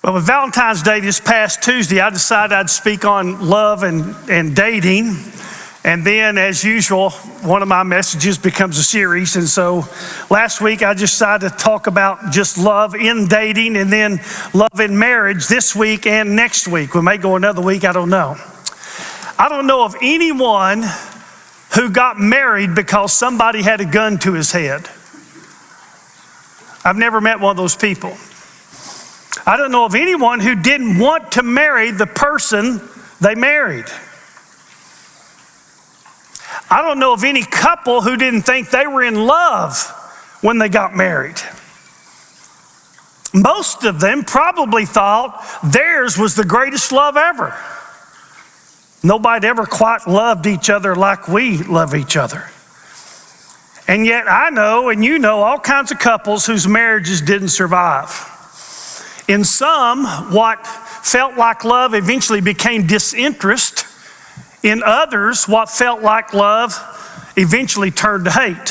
Well, with Valentine's Day this past Tuesday, I decided I'd speak on love and dating. And then, as usual, one of my messages becomes a series. And so last week, I decided to talk about just love in dating and then love in marriage this week and next week. We may go another week, I don't know. I don't know of anyone who got married because somebody had a gun to his head. I've never met one of those people. I don't know of anyone who didn't want to marry the person they married. I don't know of any couple who didn't think they were in love when they got married. Most of them probably thought theirs was the greatest love ever. Nobody ever quite loved each other like we love each other. And yet I know, and you know, all kinds of couples whose marriages didn't survive. In some, what felt like love eventually became disinterest. In others, what felt like love eventually turned to hate.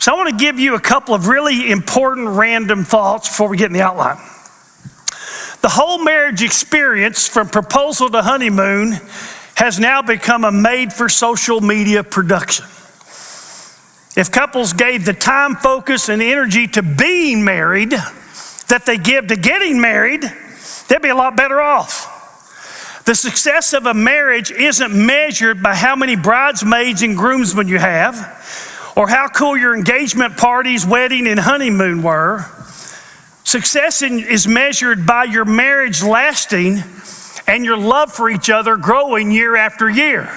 So I want to give you a couple of really important random thoughts before we get in the outline. The whole marriage experience from proposal to honeymoon has now become a made-for-social media production. If couples gave the time, focus, and energy to being married that they give to getting married, they'd be a lot better off. The success of a marriage isn't measured by how many bridesmaids and groomsmen you have, or how cool your engagement parties, wedding, and honeymoon were. Success is measured by your marriage lasting and your love for each other growing year after year.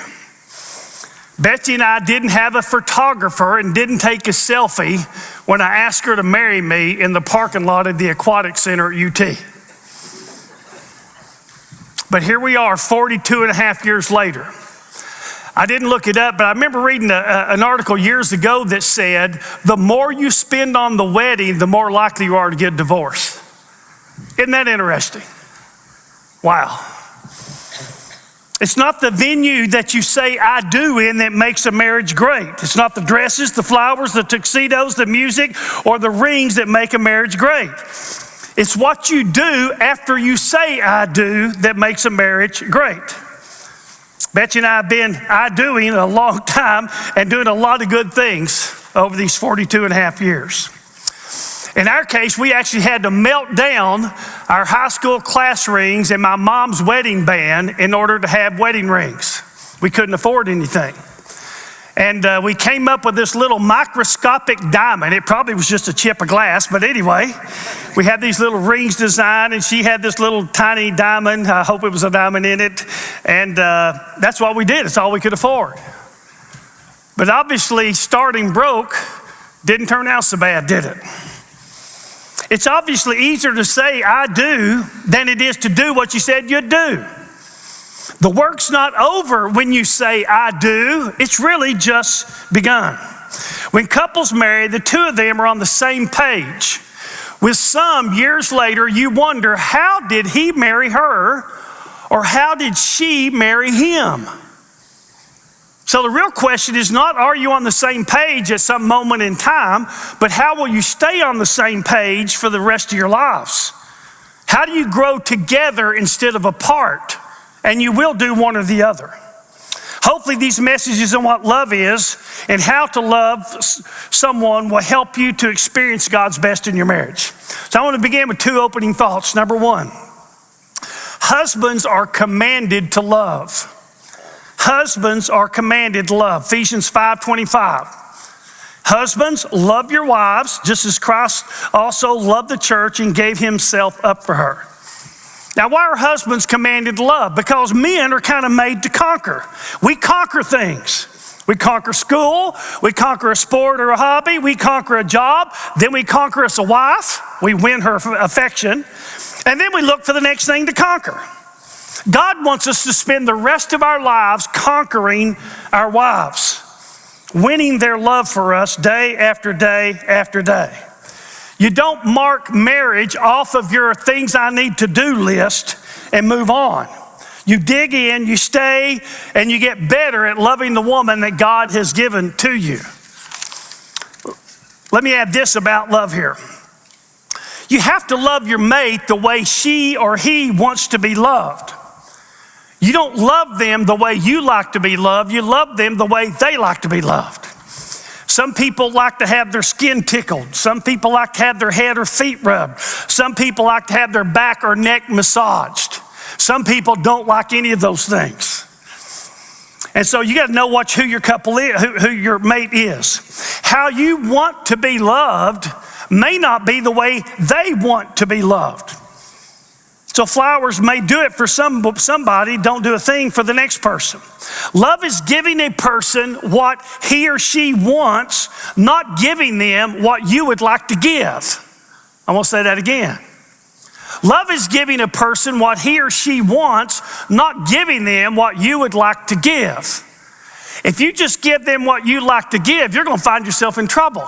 Betsy and I didn't have a photographer and didn't take a selfie when I asked her to marry me in the parking lot of the Aquatic Center at UT. But here we are 42 and a half years later. I didn't look it up, but I remember reading an article years ago that said, the more you spend on the wedding, the more likely you are to get divorced. Isn't that interesting? Wow. It's not the venue that you say I do in that makes a marriage great. It's not the dresses, the flowers, the tuxedos, the music, or the rings that make a marriage great. It's what you do after you say I do that makes a marriage great. Betsy and I have been I-doing a long time and doing a lot of good things over these 42 and a half years. In our case, we actually had to melt down our high school class rings and my mom's wedding band in order to have wedding rings. We couldn't afford anything. And we came up with this little microscopic diamond. It probably was just a chip of glass, but anyway, we had these little rings designed, and she had this little tiny diamond. I hope it was a diamond in it. And that's what we did. It's all we could afford. But obviously, starting broke didn't turn out so bad, did it? It's obviously easier to say I do than it is to do what you said you'd do. The work's not over when you say I do. It's really just begun. When couples marry, the two of them are on the same page. With some, years later, you wonder, how did he marry her? Or how did she marry him? So the real question is not, are you on the same page at some moment in time, but how will you stay on the same page for the rest of your lives? How do you grow together instead of apart? And you will do one or the other. Hopefully these messages on what love is and how to love someone will help you to experience God's best in your marriage. So I want to begin with two opening thoughts. Number one, husbands are commanded to love. Husbands are commanded to love. Ephesians 5:25. Husbands, love your wives, just as Christ also loved the church and gave himself up for her. Now, why are husbands commanded to love? Because men are kind of made to conquer. We conquer things. We conquer school, we conquer a sport or a hobby, we conquer a job, then we conquer us a wife, we win her affection, and then we look for the next thing to conquer. God wants us to spend the rest of our lives conquering our wives, winning their love for us day after day after day. You don't mark marriage off of your things I need to do list and move on. You dig in, you stay, and you get better at loving the woman that God has given to you. Let me add this about love here. You have to love your mate the way she or he wants to be loved. You don't love them the way you like to be loved. You love them the way they like to be loved. Some people like to have their skin tickled. Some people like to have their head or feet rubbed. Some people like to have their back or neck massaged. Some people don't like any of those things. And so you got to know who your couple is, who your mate is. How you want to be loved may not be the way they want to be loved. So flowers may do it for somebody, don't do a thing for the next person. Love is giving a person what he or she wants, not giving them what you would like to give. I'm going to say that again. Love is giving a person what he or she wants, not giving them what you would like to give. If you just give them what you like to give, you're going to find yourself in trouble.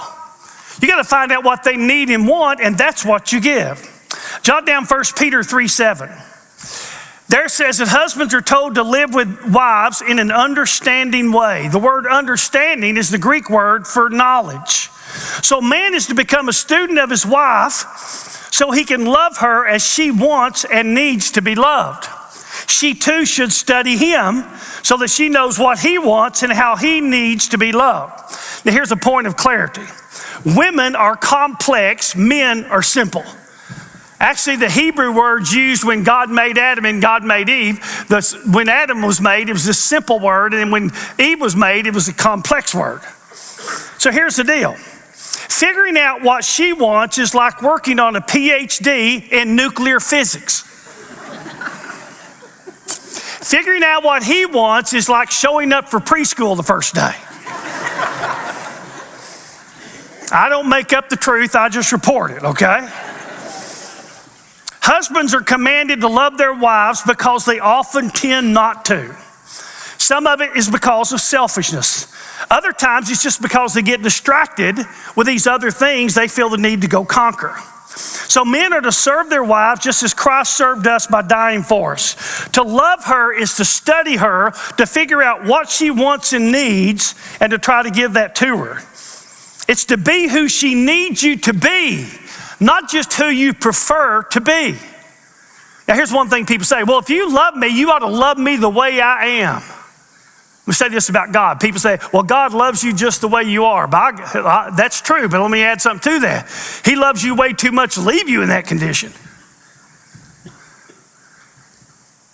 You got to find out what they need and want, and that's what you give. Jot down 1 Peter 3:7. There says that husbands are told to live with wives in an understanding way. The word understanding is the Greek word for knowledge. So man is to become a student of his wife so he can love her as she wants and needs to be loved. She too should study him so that she knows what he wants and how he needs to be loved. Now here's a point of clarity. Women are complex, men are simple. Actually, the Hebrew words used when God made Adam and God made Eve, when Adam was made, it was a simple word, and when Eve was made, it was a complex word. So here's the deal. Figuring out what she wants is like working on a PhD in nuclear physics. Figuring out what he wants is like showing up for preschool the first day. I don't make up the truth, I just report it, okay? Husbands are commanded to love their wives because they often tend not to. Some of it is because of selfishness. Other times it's just because they get distracted with these other things they feel the need to go conquer. So men are to serve their wives just as Christ served us by dying for us. To love her is to study her, to figure out what she wants and needs, and to try to give that to her. It's to be who she needs you to be, not just who you prefer to be. Now here's one thing people say, well, if you love me, you ought to love me the way I am. We say this about God. People say, well, God loves you just the way you are. But that's true, but let me add something to that. He loves you way too much to leave you in that condition.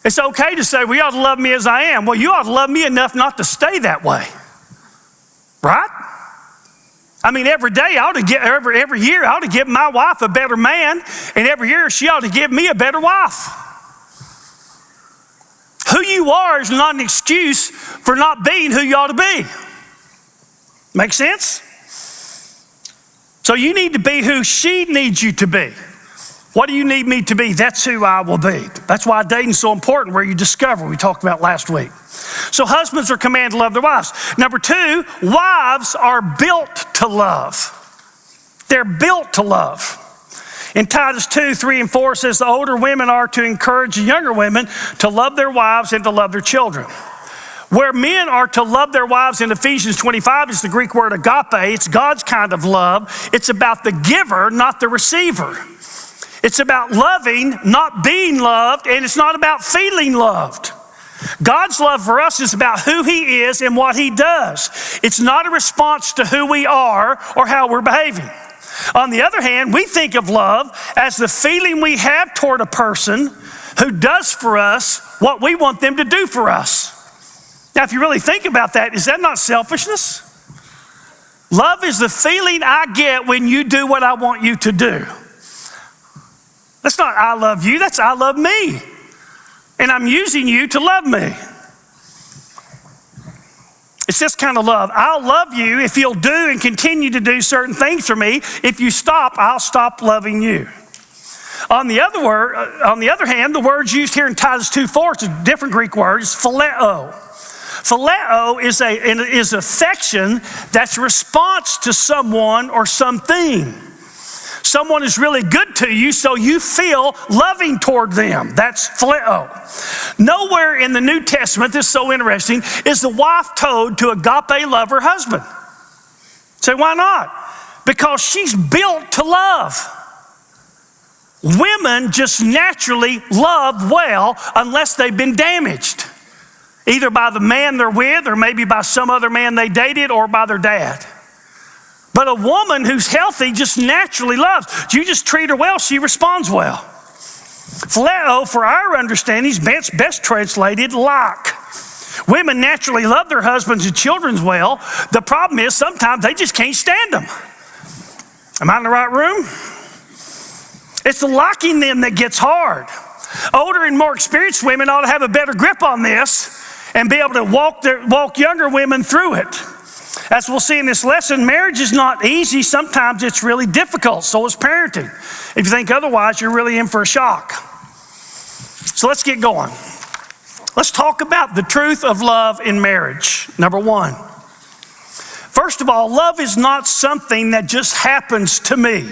It's okay to say, well, you ought to love me as I am. Well, you ought to love me enough not to stay that way. Right? I mean, every day, every year, I ought to give my wife a better man, and every year she ought to give me a better wife. Who you are is not an excuse for not being who you ought to be. Make sense? So you need to be who she needs you to be. What do you need me to be? That's who I will be. That's why dating's so important, where you discover, we talked about last week. So husbands are commanded to love their wives. Number two, wives are built to love. They're built to love. In Titus 2:3-4 says the older women are to encourage the younger women to love their wives and to love their children. Where men are to love their wives in Ephesians 25 is the Greek word agape. It's God's kind of love. It's about the giver, not the receiver. It's about loving, not being loved, and it's not about feeling loved. God's love for us is about who he is and what he does. It's not a response to who we are or how we're behaving. On the other hand, we think of love as the feeling we have toward a person who does for us what we want them to do for us. Now, if you really think about that, is that not selfishness? Love is the feeling I get when you do what I want you to do. That's not I love you, that's I love me. And I'm using you to love me. It's this kind of love. I'll love you if you'll do and continue to do certain things for me. If you stop, I'll stop loving you. On the other hand, the word used here in Titus 2:4, it's a different Greek word, it's phileo. Phileo is affection that's a response to someone or something. Someone is really good to you, so you feel loving toward them. That's phileo. Nowhere in the New Testament, this is so interesting, is the wife told to agape love her husband. Say, why not? Because she's built to love. Women just naturally love well unless they've been damaged, either by the man they're with or maybe by some other man they dated or by their dad. But a woman who's healthy just naturally loves. You just treat her well, she responds well. Phileo, for our understanding, is best translated like. Women naturally love their husbands and children well. The problem is sometimes they just can't stand them. Am I in the right room? It's the liking them that gets hard. Older and more experienced women ought to have a better grip on this and be able to walk younger women through it. As we'll see in this lesson, marriage is not easy. Sometimes it's really difficult. So is parenting. If you think otherwise, you're really in for a shock. So let's get going. Let's talk about the truth of love in marriage. Number one. First of all, love is not something that just happens to me.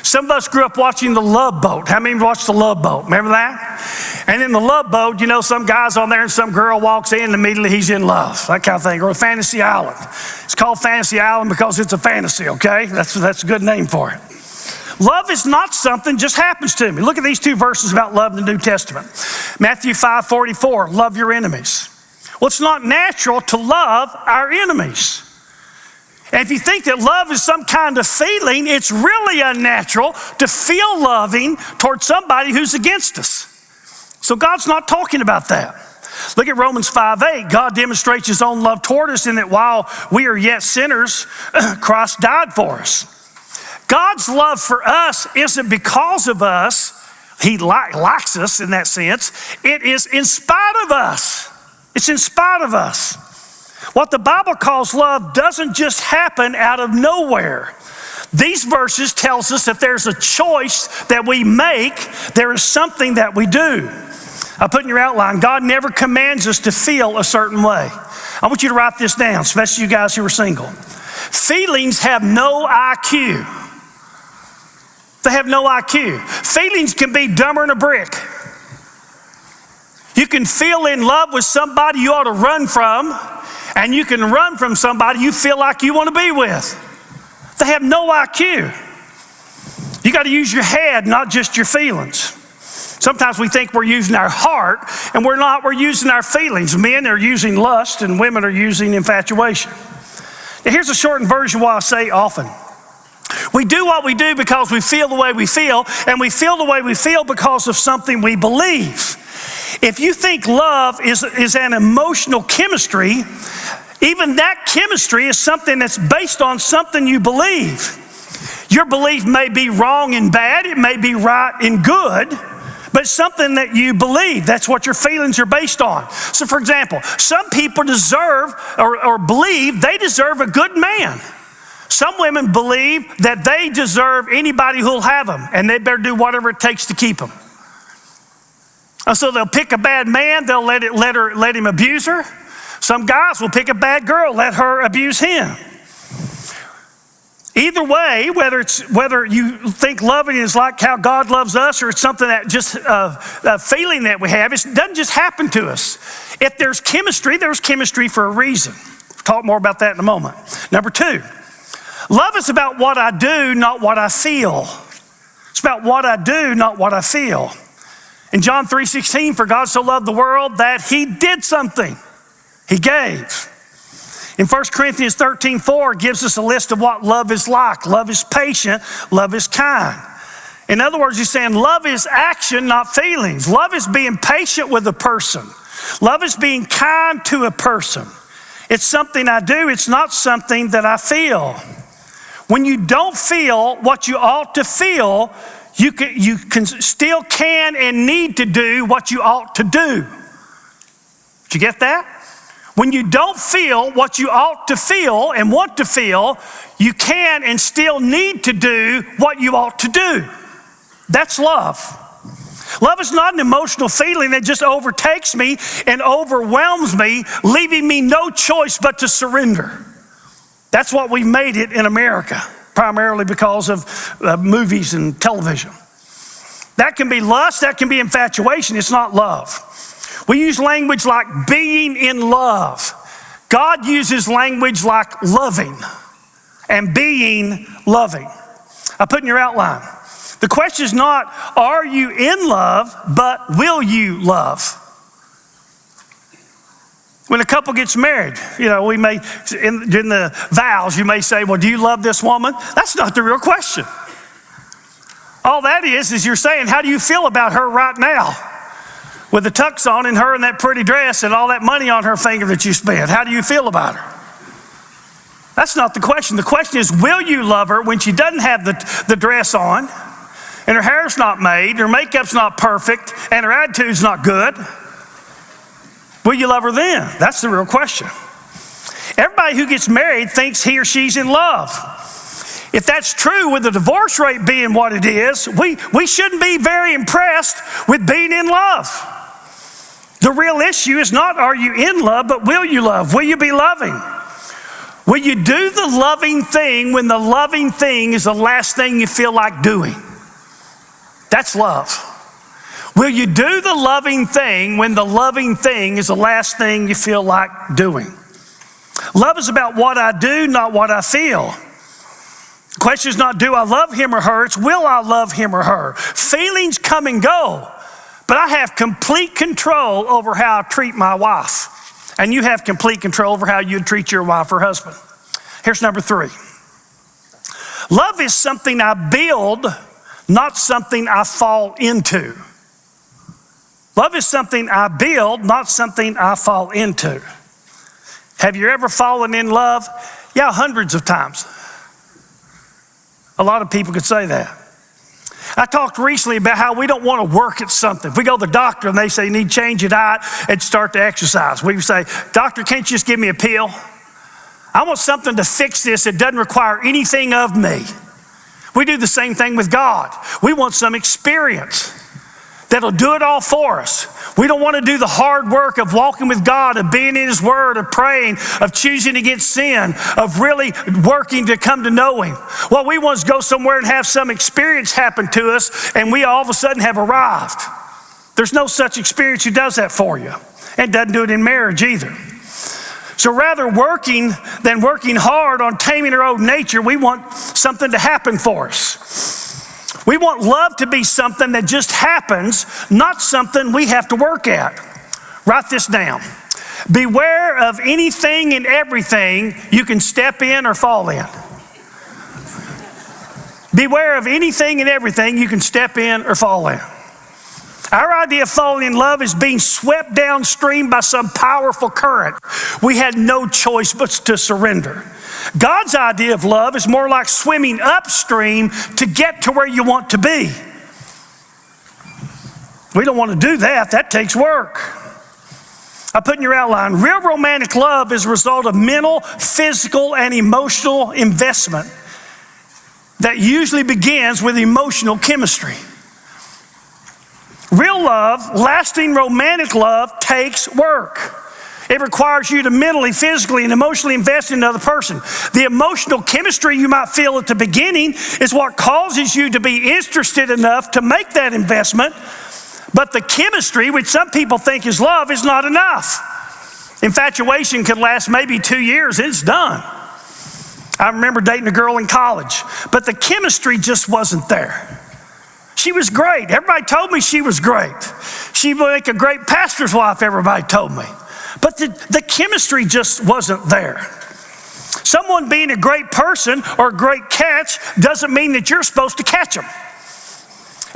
Some of us grew up watching The Love Boat. How many watched The Love Boat? Remember that? And in The Love Boat, you know, some guy's on there and some girl walks in and immediately he's in love. That kind of thing. Or Fantasy Island. It's called Fantasy Island because it's a fantasy, okay? That's a good name for it. Love is not something just happens to me. Look at these two verses about love in the New Testament. Matthew 5:44, love your enemies. Well, it's not natural to love our enemies. And if you think that love is some kind of feeling, it's really unnatural to feel loving towards somebody who's against us. So God's not talking about that. Look at Romans 5:8. God demonstrates his own love toward us in that while we are yet sinners, Christ died for us. God's love for us isn't because of us. He likes us in that sense. It is in spite of us. It's in spite of us. What the Bible calls love doesn't just happen out of nowhere. These verses tells us that there's a choice that we make. There is something that we do. I put in your outline, God never commands us to feel a certain way. I want you to write this down, especially you guys who are single. Feelings have no IQ. They have no IQ. Feelings can be dumber than a brick. You can feel in love with somebody you ought to run from, and you can run from somebody you feel like you want to be with. They have no IQ. You got to use your head, not just your feelings. Sometimes we think we're using our heart, and we're not. We're using our feelings. Men are using lust, and women are using infatuation. Now, here's a shortened version of what I say often. We do what we do because we feel the way we feel, and we feel the way we feel because of something we believe. If you think love is an emotional chemistry, even that chemistry is something that's based on something you believe. Your belief may be wrong and bad, it may be right and good, but it's something that you believe. That's what your feelings are based on. So for example, some people deserve or believe they deserve a good man. Some women believe that they deserve anybody who'll have them, and they better do whatever it takes to keep them. And so they'll pick a bad man, they'll let him abuse her. Some guys will pick a bad girl, let her abuse him. Either way, whether you think loving is like how God loves us, or it's something that just a feeling that we have, it doesn't just happen to us. If there's chemistry for a reason. We'll talk more about that in a moment. Number two. Love is about what I do, not what I feel. It's about what I do, not what I feel. In John 3:16, for God so loved the world that he did something. He gave. In 1 Corinthians 13:4 gives us a list of what love is like. Love is patient. Love is kind. In other words, he's saying love is action, not feelings. Love is being patient with a person. Love is being kind to a person. It's something I do. It's not something that I feel. When you don't feel what you ought to feel, you still can and need to do what you ought to do. Did you get that? When you don't feel what you ought to feel and want to feel, you can and still need to do what you ought to do. That's love. Love is not an emotional feeling that just overtakes me and overwhelms me, leaving me no choice but to surrender. That's what we made it in America, primarily because of movies and television. That can be lust, that can be infatuation, it's not love. We use language like being in love. God uses language like loving and being loving. I put in your outline, The question is not, are you in love, but will you love? When a couple gets married, we may, in the vows, you may say, well, do you love this woman? That's not the real question. All that is you're saying, how do you feel about her right now? With the tux on and her in that pretty dress and all that money on her finger that you spent. How do you feel about her? That's not the question. The question is, will you love her when she doesn't have the dress on and her hair's not made, her makeup's not perfect, and her attitude's not good? Will you love her then? That's the real question. Everybody who gets married thinks he or she's in love. If that's true, with the divorce rate being what it is, we shouldn't be very impressed with being in love. The real issue is not, are you in love, but will you love? Will you be loving? Will you do the loving thing when the loving thing is the last thing you feel like doing? That's love. Will you do the loving thing when the loving thing is the last thing you feel like doing? Love is about what I do, not what I feel. The question is not, do I love him or her? It's, will I love him or her? Feelings come and go, but I have complete control over how I treat my wife. And you have complete control over how you treat your wife or husband. Here's number 3. Love is something I build, not something I fall into. Love is something I build, not something I fall into. Have you ever fallen in love? Yeah, hundreds of times. A lot of people could say that. I talked recently about how we don't want to work at something. If we go to the doctor and they say you need to change your diet and start to exercise, we say, doctor, can't you just give me a pill? I want something to fix this that doesn't require anything of me. We do the same thing with God. We want some experience that'll do it all for us. We don't want to do the hard work of walking with God, of being in His Word, of praying, of choosing against sin, of really working to come to know Him. What we want is to go somewhere and have some experience happen to us, and we all of a sudden have arrived. There's no such experience who does that for you, and doesn't do it in marriage either. So rather working than working hard on taming our own nature, we want something to happen for us. We want love to be something that just happens, not something we have to work at. Write this down. Beware of anything and everything you can step in or fall in. Beware of anything and everything you can step in or fall in. Our idea of falling in love is being swept downstream by some powerful current. We had no choice but to surrender. God's idea of love is more like swimming upstream to get to where you want to be. We don't want to do that. That takes work. I put in your outline, real romantic love is a result of mental, physical, and emotional investment that usually begins with emotional chemistry. Real love, lasting romantic love, takes work. It requires you to mentally, physically, and emotionally invest in another person. The emotional chemistry you might feel at the beginning is what causes you to be interested enough to make that investment. But the chemistry, which some people think is love, is not enough. Infatuation could last maybe 2 years. It's done. I remember dating a girl in college, but the chemistry just wasn't there. She was great. Everybody told me she was great. She would make a great pastor's wife, everybody told me. But the chemistry just wasn't there. Someone being a great person or a great catch doesn't mean that you're supposed to catch them.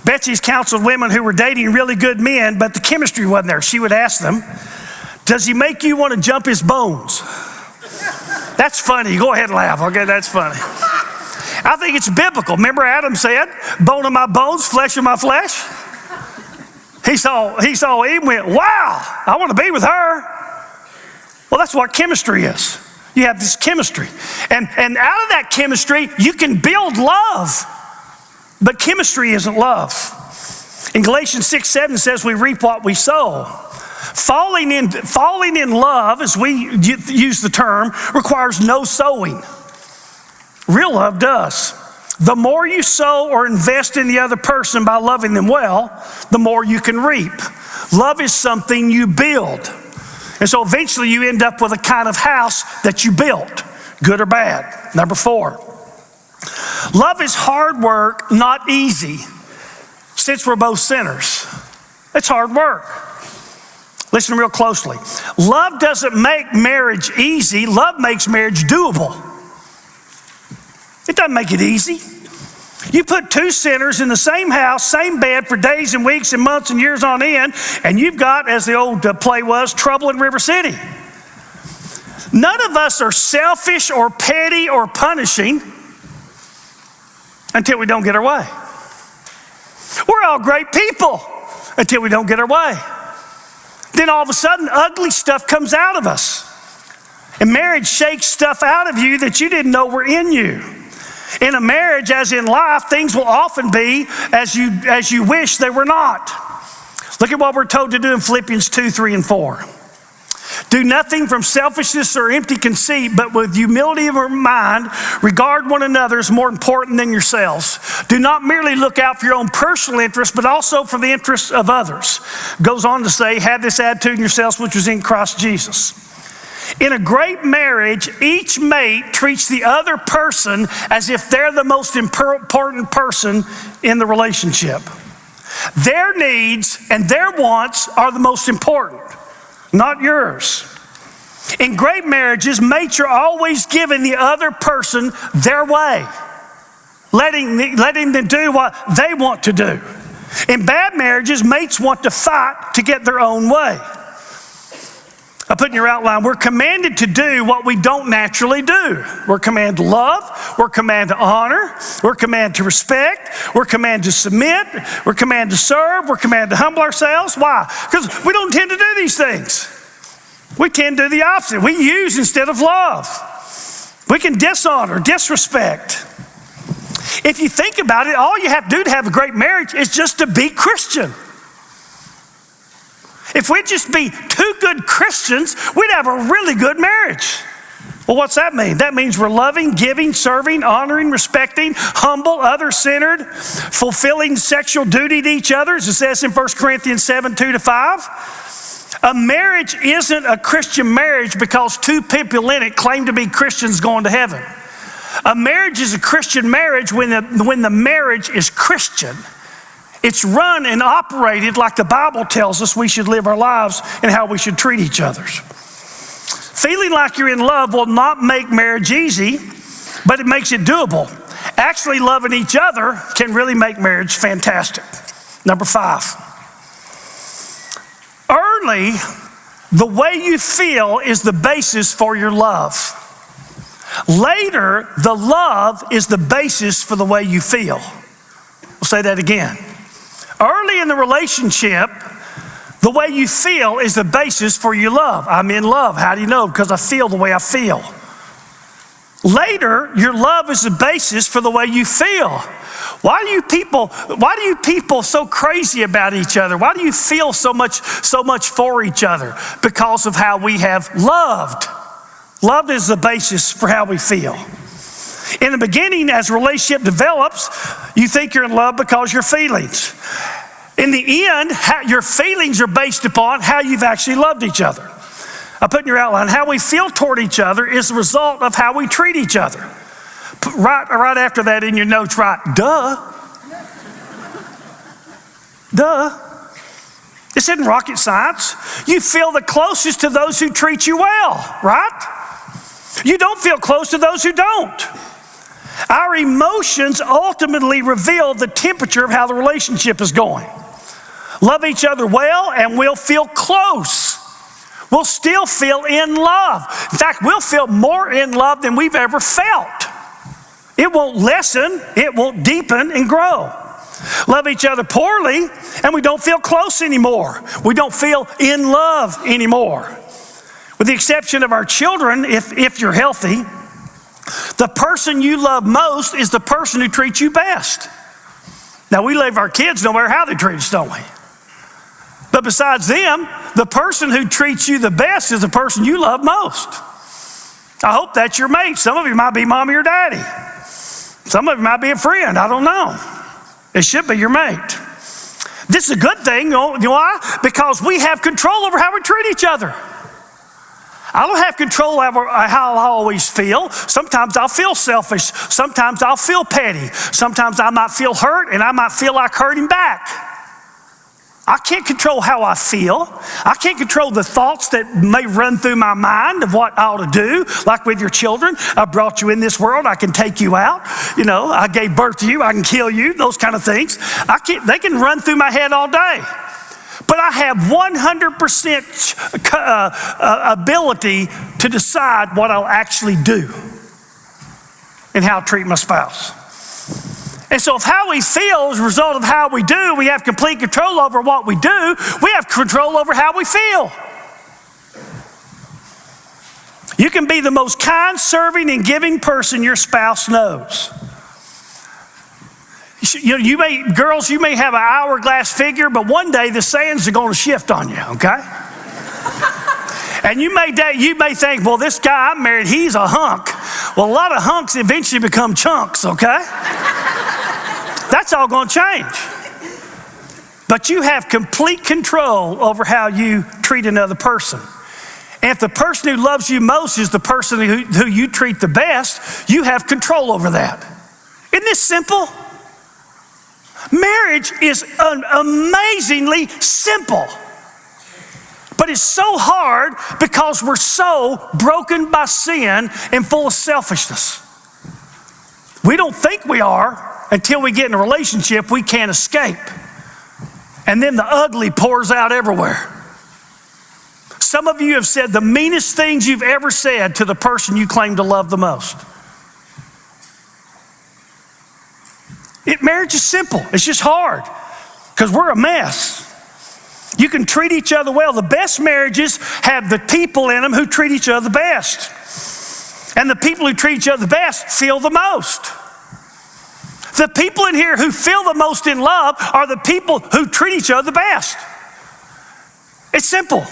Betsy's counseled women who were dating really good men, but the chemistry wasn't there. She would ask them, does he make you want to jump his bones? That's funny. Go ahead and laugh. Okay, that's funny. I think it's biblical. Remember Adam said, bone of my bones, flesh of my flesh? He saw Eve and went, wow, I want to be with her. Well, that's what chemistry is. You have this chemistry. And out of that chemistry, you can build love. But chemistry isn't love. In Galatians 6:7 says we reap what we sow. Falling in love, as we use the term, requires no sowing. Real love does. The more you sow or invest in the other person by loving them well, the more you can reap. Love is something you build. And so eventually you end up with a kind of house that you built, good or bad. Number 4. Love is hard work, not easy, since we're both sinners. It's hard work. Listen real closely. Love doesn't make marriage easy. Love makes marriage doable. It doesn't make it easy. You put two sinners in the same house, same bed for days and weeks and months and years on end, and you've got, as the old play was, trouble in River City. None of us are selfish or petty or punishing until we don't get our way. We're all great people until we don't get our way. Then all of a sudden, ugly stuff comes out of us. And marriage shakes stuff out of you that you didn't know were in you. In a marriage, as in life, things will often be as you wish they were not. Look at what we're told to do in Philippians 2, 3, and 4. Do nothing from selfishness or empty conceit, but with humility of mind, regard one another as more important than yourselves. Do not merely look out for your own personal interests, but also for the interests of others. Goes on to say, have this attitude in yourselves which was in Christ Jesus. In a great marriage, each mate treats the other person as if they're the most important person in the relationship. Their needs and their wants are the most important, not yours. In great marriages, mates are always giving the other person their way, letting them do what they want to do. In bad marriages, mates want to fight to get their own way. I put in your outline, we're commanded to do what we don't naturally do. We're commanded to love, we're commanded to honor, we're commanded to respect, we're commanded to submit, we're commanded to serve, we're commanded to humble ourselves. Why? Because we don't tend to do these things. We tend to do the opposite. We use instead of love. We can dishonor, disrespect. If you think about it, all you have to do to have a great marriage is just to be Christian. If we'd just be two good Christians, we'd have a really good marriage. Well, what's that mean? That means we're loving, giving, serving, honoring, respecting, humble, other-centered, fulfilling sexual duty to each other, as it says in 1 Corinthians 7, 2-5. A marriage isn't a Christian marriage because two people in it claim to be Christians going to heaven. A marriage is a Christian marriage when the marriage is Christian. It's run and operated like the Bible tells us we should live our lives and how we should treat each other. Feeling like you're in love will not make marriage easy, but it makes it doable. Actually, loving each other can really make marriage fantastic. Number 5. Early, the way you feel is the basis for your love. Later, the love is the basis for the way you feel. We'll say that again. Early in the relationship, the way you feel is the basis for your love. I'm in love. How do you know? Because I feel the way I feel. Later, your love is the basis for the way you feel. Why do you people so crazy about each other? Why do you feel so much for each other? Because of how we have loved. Love is the basis for how we feel. In the beginning, as a relationship develops, you think you're in love because your feelings. In the end, your feelings are based upon how you've actually loved each other. I put in your outline, how we feel toward each other is the result of how we treat each other. Right after that in your notes, write, duh. Duh. This isn't rocket science. You feel the closest to those who treat you well, right? You don't feel close to those who don't. Our emotions ultimately reveal the temperature of how the relationship is going. Love each other well and we'll feel close. We'll still feel in love. In fact, we'll feel more in love than we've ever felt. It won't lessen, it won't deepen and grow. Love each other poorly and we don't feel close anymore. We don't feel in love anymore. With the exception of our children, if you're healthy, the person you love most is the person who treats you best. Now, we love our kids no matter how they treat us, don't we? But besides them, the person who treats you the best is the person you love most. I hope that's your mate. Some of you might be mommy or daddy. Some of you might be a friend. I don't know. It should be your mate. This is a good thing. You know why? Because we have control over how we treat each other. I don't have control over how I always feel. Sometimes I'll feel selfish. Sometimes I'll feel petty. Sometimes I might feel hurt and I might feel like hurting back. I can't control how I feel. I can't control the thoughts that may run through my mind of what I ought to do. Like with your children, I brought you in this world, I can take you out. I gave birth to you, I can kill you, those kind of things. They can run through my head all day. But I have 100% ability to decide what I'll actually do and how to treat my spouse. And so if how we feel is a result of how we do, we have complete control over what we do, we have control over how we feel. You can be the most kind, serving, and giving person your spouse knows. Girls, you may have an hourglass figure, but one day the sands are going to shift on you, okay? And you may think, well, this guy I'm married, he's a hunk. Well, a lot of hunks eventually become chunks, okay? That's all going to change. But you have complete control over how you treat another person. And if the person who loves you most is the person who you treat the best, you have control over that. Isn't this simple? Marriage is amazingly simple. But it's so hard because we're so broken by sin and full of selfishness. We don't think we are until we get in a relationship we can't escape. And then the ugly pours out everywhere. Some of you have said the meanest things you've ever said to the person you claim to love the most. Marriage is simple. It's just hard because we're a mess. You can treat each other well. The best marriages have the people in them who treat each other the best. And the people who treat each other the best feel the most. The people in here who feel the most in love are the people who treat each other the best. It's simple.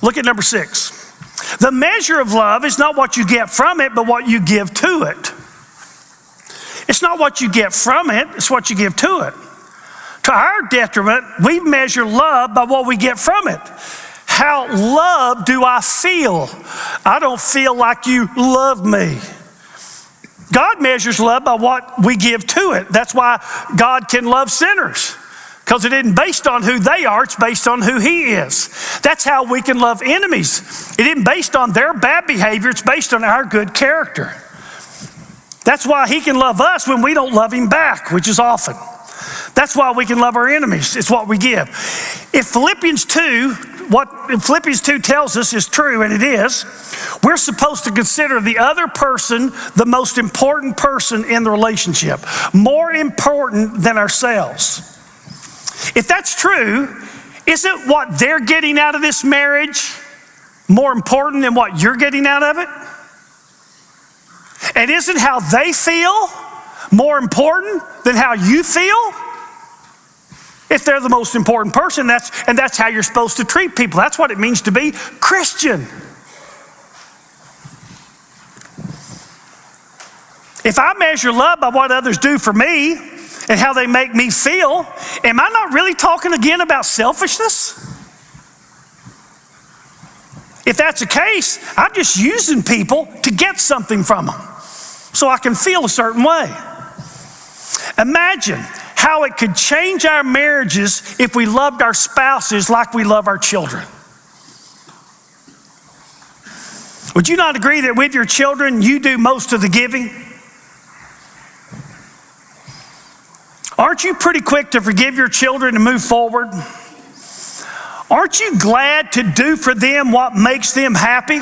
Look at number 6. The measure of love is not what you get from it, but what you give to it. It's not what you get from it, it's what you give to it. To our detriment, we measure love by what we get from it. How loved do I feel? I don't feel like you love me. God measures love by what we give to it. That's why God can love sinners, because it isn't based on who they are, it's based on who He is. That's how we can love enemies. It isn't based on their bad behavior, it's based on our good character. That's why He can love us when we don't love Him back, which is often. That's why we can love our enemies. It's what we give. If Philippians 2, what Philippians 2 tells us is true, and it is, we're supposed to consider the other person the most important person in the relationship, more important than ourselves. If that's true, isn't what they're getting out of this marriage more important than what you're getting out of it? And isn't how they feel more important than how you feel? If they're the most important person, that's how you're supposed to treat people. That's what it means to be Christian. If I measure love by what others do for me and how they make me feel, am I not really talking again about selfishness? If that's the case, I'm just using people to get something from them so I can feel a certain way. Imagine how it could change our marriages if we loved our spouses like we love our children. Would you not agree that with your children, you do most of the giving? Aren't you pretty quick to forgive your children and move forward? Aren't you glad to do for them what makes them happy?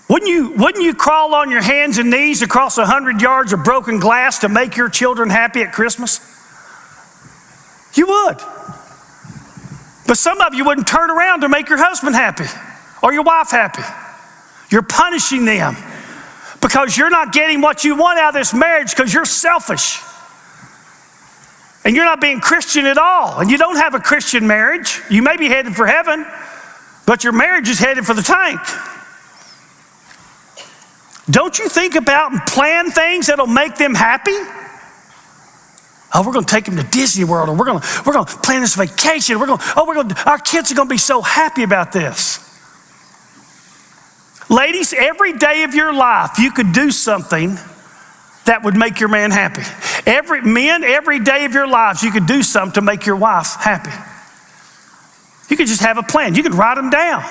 Wouldn't you crawl on your hands and knees across 100 yards of broken glass to make your children happy at Christmas? You would. But some of you wouldn't turn around to make your husband happy or your wife happy. You're punishing them because you're not getting what you want out of this marriage because you're selfish. And you're not being Christian at all. And you don't have a Christian marriage. You may be headed for heaven, but your marriage is headed for the tank. Don't you think about and plan things that'll make them happy? Oh, we're going to take them to Disney World, or we're going to plan this vacation. Our kids are going to be so happy about this. Ladies, every day of your life, you could do something that would make your man happy. Every day of your lives, you could do something to make your wife happy. You could just have a plan. You could write them down.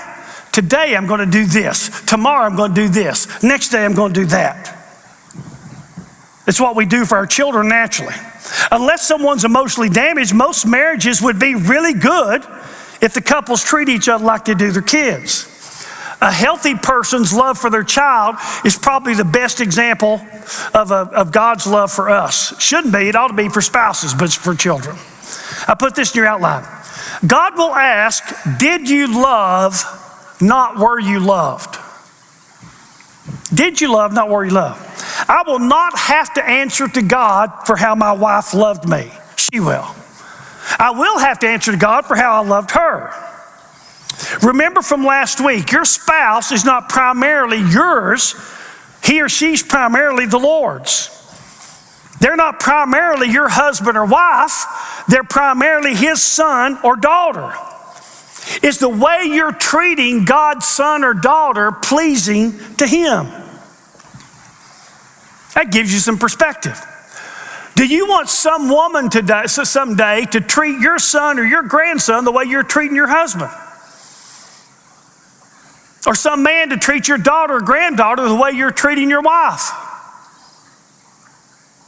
Today, I'm going to do this. Tomorrow, I'm going to do this. Next day, I'm going to do that. It's what we do for our children naturally. Unless someone's emotionally damaged, most marriages would be really good if the couples treat each other like they do their kids. A healthy person's love for their child is probably the best example of God's love for us. Shouldn't be, it ought to be for spouses, but it's for children. I put this in your outline. God will ask, did you love, not were you loved? Did you love, not were you loved? I will not have to answer to God for how my wife loved me. She will. I will have to answer to God for how I loved her. Remember from last week, your spouse is not primarily yours. He or she's primarily the Lord's. They're not primarily your husband or wife. They're primarily his son or daughter. Is the way you're treating God's son or daughter pleasing to him? That gives you some perspective. Do you want some woman someday to treat your son or your grandson the way you're treating your husband? Or some man to treat your daughter or granddaughter the way you're treating your wife?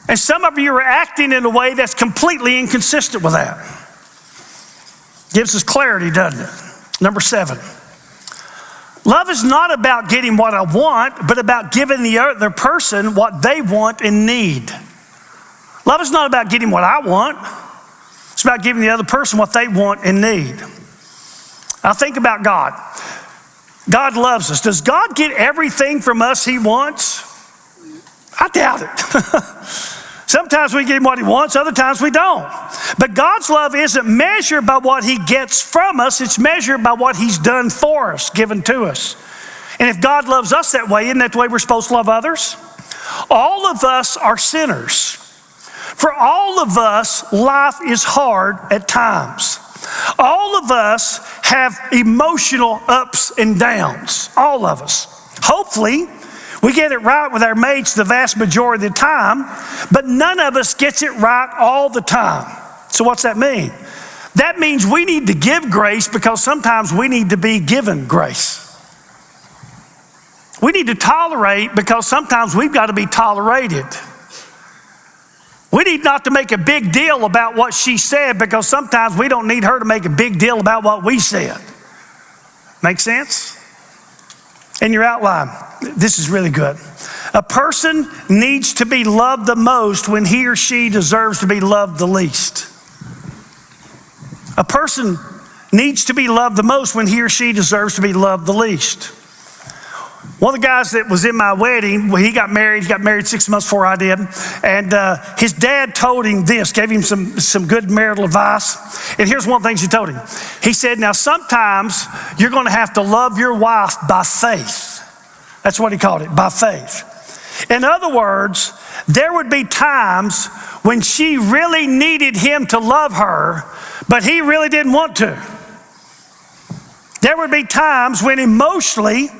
And some of you are acting in a way that's completely inconsistent with that. Gives us clarity, doesn't it? Number 7. Love is not about getting what I want, but about giving the other person what they want and need. Love is not about getting what I want. It's about giving the other person what they want and need. Now think about God. God loves us. Does God get everything from us he wants? I doubt it. Sometimes we get him what he wants, other times we don't. But God's love isn't measured by what he gets from us, it's measured by what he's done for us, given to us. And if God loves us that way, isn't that the way we're supposed to love others? All of us are sinners. For all of us, life is hard at times. All of us have emotional ups and downs, all of us. Hopefully, we get it right with our mates the vast majority of the time, but none of us gets it right all the time. So what's that mean? That means we need to give grace because sometimes we need to be given grace. We need to tolerate because sometimes we've got to be tolerated. We need not to make a big deal about what she said because sometimes we don't need her to make a big deal about what we said. Make sense? In your outline, this is really good. A person needs to be loved the most when he or she deserves to be loved the least. A person needs to be loved the most when he or she deserves to be loved the least. One of the guys that was in my wedding, he got married 6 months before I did, and his dad told him this, gave him some good marital advice, and here's one of the things he told him. He said, now sometimes you're going to have to love your wife by faith. That's what he called it, by faith. In other words, there would be times when she really needed him to love her, but he really didn't want to. There would be times when emotionally,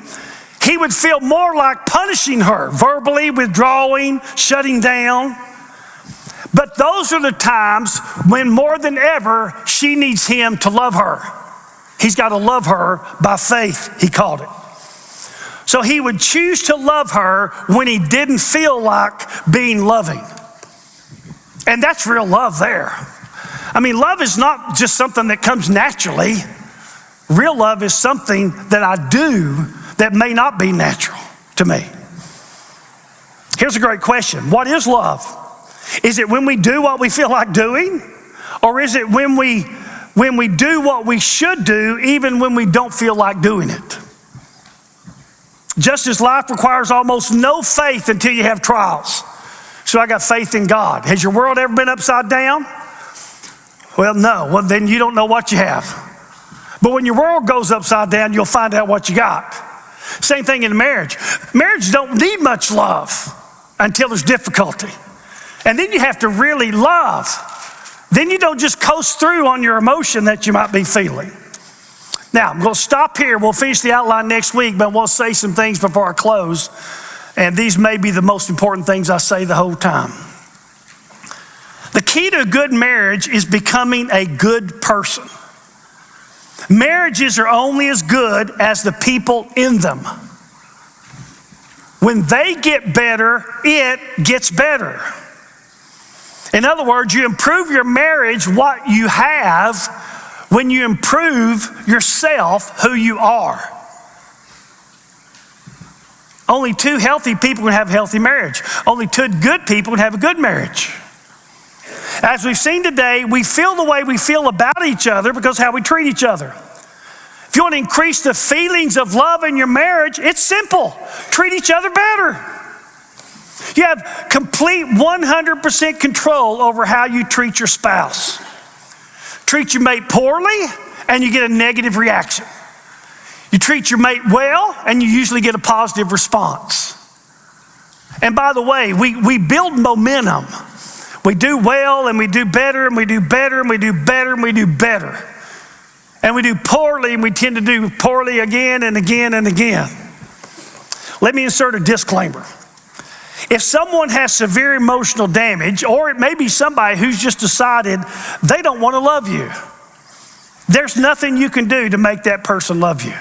he would feel more like punishing her, verbally withdrawing, shutting down. But those are the times when more than ever, she needs him to love her. He's got to love her by faith, he called it. So he would choose to love her when he didn't feel like being loving. And that's real love there. I mean, love is not just something that comes naturally. Real love is something that I do that may not be natural to me. Here's a great question. What is love? Is it when we do what we feel like doing? Or is it when we do what we should do even when we don't feel like doing it? Just as life requires almost no faith until you have trials. So I got faith in God. Has your world ever been upside down? Well, no. Well, then you don't know what you have. But when your world goes upside down, you'll find out what you got. Same thing in marriage. Marriage don't need much love until there's difficulty. And then you have to really love. then you don't just coast through on your emotion that you might be feeling. Now, I'm going to stop here. We'll finish the outline next week, but we'll say some things before I close. And these may be the most important things I say the whole time. The key to a good marriage is becoming a good person. Marriages are only as good as the people in them. When they get better, it gets better. In other words, you improve your marriage, what you have, when you improve yourself, who you are. Only two healthy people can have a healthy marriage. Only two good people can have a good marriage. As we've seen today, we feel the way we feel about each other because of how we treat each other. If you want to increase the feelings of love in your marriage, it's simple. Treat each other better. You have complete 100% control over how you treat your spouse. Treat your mate poorly, and you get a negative reaction. You treat your mate well, and you usually get a positive response. And by the way, we build momentum. We do well, and we do better, and we do better, and we do better, and we do better. And we do poorly, and we tend to do poorly again and again and again. Let me insert a disclaimer. If someone has severe emotional damage, or it may be somebody who's just decided they don't want to love you, there's nothing you can do to make that person love you.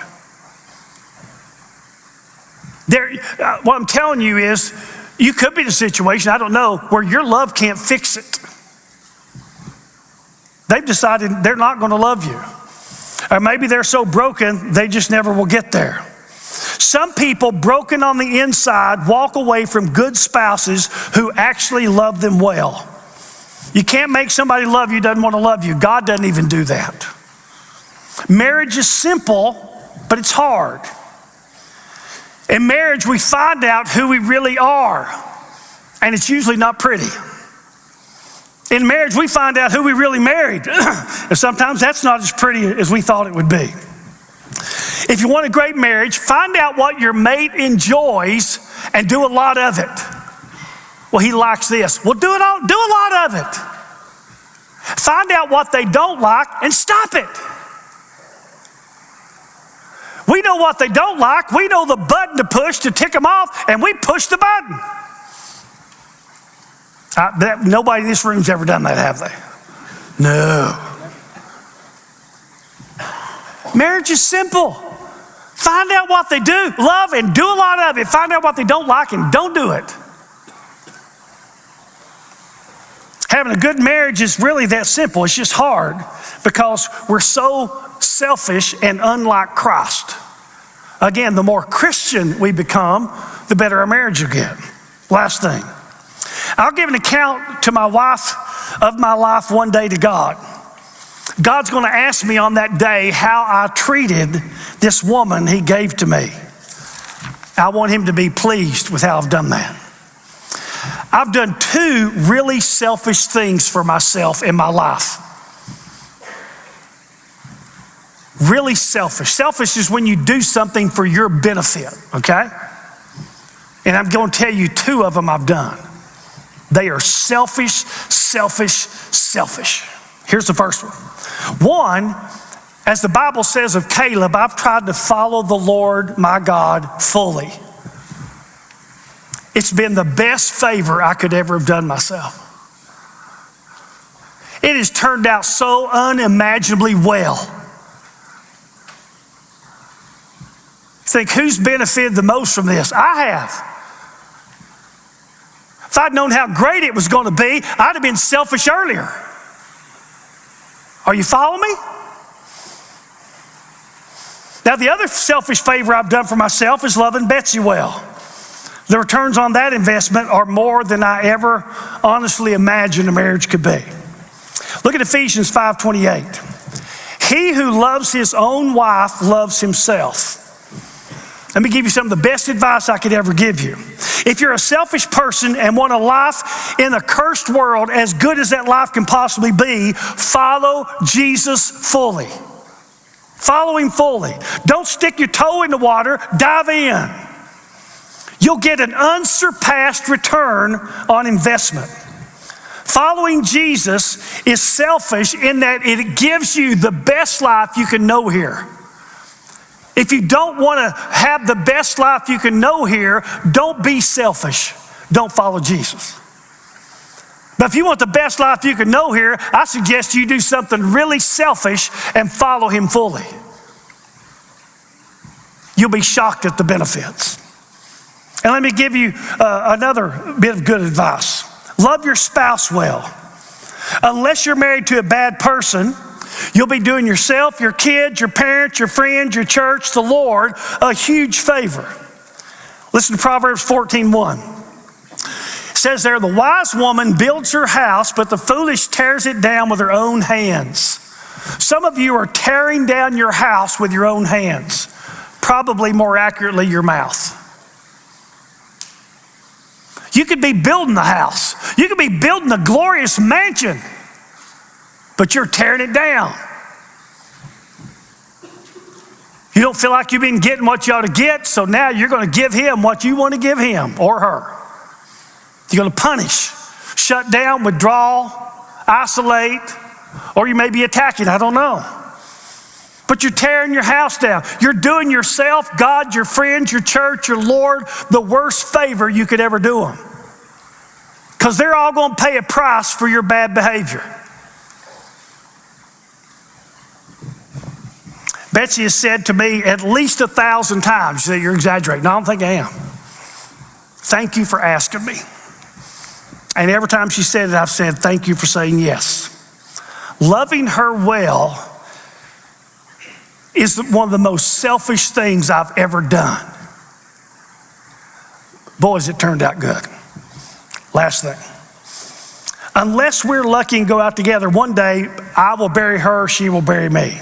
What I'm telling you is, you could be in a situation, I don't know, where your love can't fix it. They've decided they're not going to love you. Or maybe they're so broken, they just never will get there. Some people broken on the inside walk away from good spouses who actually love them well. You can't make somebody love you who doesn't want to love you. God doesn't even do that. Marriage is simple, but it's hard. In marriage, we find out who we really are, and it's usually not pretty. In marriage, we find out who we really married, and sometimes that's not as pretty as we thought it would be. If you want a great marriage, find out what your mate enjoys and do a lot of it. Well, he likes this. Well, do a lot of it. Find out what they don't like and stop it. We know what they don't like. We know the button to push to tick them off, and we push the button. Nobody in this room's ever done that, have they? No. Marriage is simple. Find out what they do, love, and do a lot of it. Find out what they don't like and don't do it. Having a good marriage is really that simple. It's just hard because we're so selfish and unlike Christ. Again, the more Christian we become, the better our marriage will get. Last thing. I'll give an account to my wife of my life one day to God. God's going to ask me on that day how I treated this woman he gave to me. I want him to be pleased with how I've done that. I've done two really selfish things for myself in my life. Really selfish. Selfish is when you do something for your benefit, okay? And I'm going to tell you two of them I've done. They are selfish, selfish, selfish. Here's the first one. One, as the Bible says of Caleb, I've tried to follow the Lord my God fully. It's been the best favor I could ever have done myself. It has turned out so unimaginably well. Think, who's benefited the most from this? I have. If I'd known how great it was going to be, I'd have been selfish earlier. Are you following me? Now, the other selfish favor I've done for myself is loving Betsy well. The returns on that investment are more than I ever honestly imagined a marriage could be. Look at Ephesians 5:28. He who loves his own wife loves himself. Let me give you some of the best advice I could ever give you. If you're a selfish person and want a life in a cursed world as good as that life can possibly be, follow Jesus fully. Follow him fully. Don't stick your toe in the water, dive in. You'll get an unsurpassed return on investment. Following Jesus is selfish in that it gives you the best life you can know here. If you don't want to have the best life you can know here, don't be selfish. Don't follow Jesus. But if you want the best life you can know here, I suggest you do something really selfish and follow him fully. You'll be shocked at the benefits. And let me give you another bit of good advice. Love your spouse well. Unless you're married to a bad person, you'll be doing yourself, your kids, your parents, your friends, your church, the Lord, a huge favor. Listen to Proverbs 14:1. It says there, the wise woman builds her house, but the foolish tears it down with her own hands. Some of you are tearing down your house with your own hands. Probably more accurately, your mouth. You could be building the house. You could be building a glorious mansion, but you're tearing it down. You don't feel like you've been getting what you ought to get, so now you're going to give him what you want to give him or her. You're going to punish, shut down, withdraw, isolate, or you may be attacking, I don't know. But you're tearing your house down. You're doing yourself, God, your friends, your church, your Lord, the worst favor you could ever do them. Because they're all going to pay a price for your bad behavior. Betsy has said to me at least 1,000 times, she said, you're exaggerating. No, I don't think I am. Thank you for asking me. And every time she said it, I've said, thank you for saying yes. Loving her well is one of the most selfish things I've ever done. Boys, it turned out good. Last thing. Unless we're lucky and go out together, one day I will bury her, she will bury me.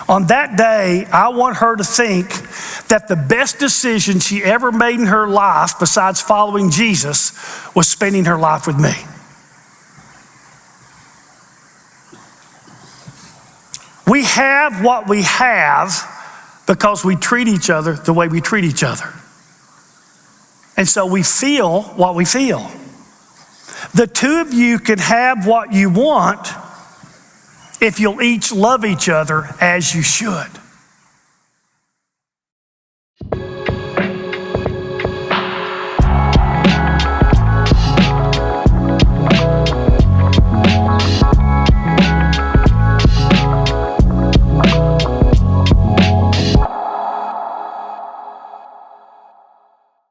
On that day, I want her to think that the best decision she ever made in her life, besides following Jesus, was spending her life with me. We have what we have because we treat each other the way we treat each other. And so we feel what we feel. The two of you can have what you want if you'll each love each other as you should.